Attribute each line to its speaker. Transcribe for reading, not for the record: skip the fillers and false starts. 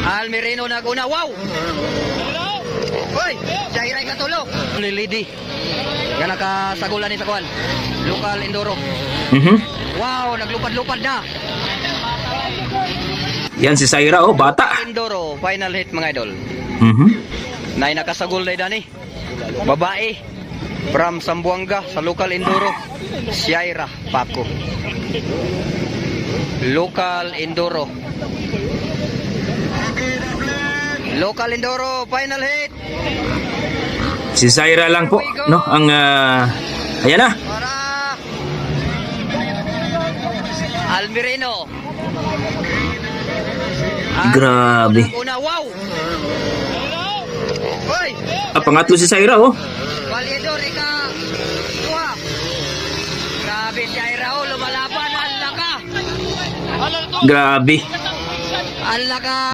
Speaker 1: Almirino naguna. Wow! Hoy! Jairay katulo. Lilidi. Yan nakasagulan ni Sakuan. Local Enduro. Wow! Naglupad-lupad na.
Speaker 2: Yan si Zaira, oh, bata.
Speaker 1: Enduro. Final hit mga idol. Nay nakasagol na dani. Babae. From Sambuanga sa local Enduro. Zaira Paco. Local Enduro. Local Enduro, final hit.
Speaker 2: Si Zaira lang po, no? Ang ayan na.
Speaker 1: Para Almirino.
Speaker 2: Grabe.
Speaker 1: Una, wow. Hoy,
Speaker 2: Pangatlo si Zaira, oh.
Speaker 1: Valedor ika. Tuwa. Grabe si Zaira, oh, lumalaban. Ang laka.
Speaker 2: Grabe.
Speaker 1: Ang laka.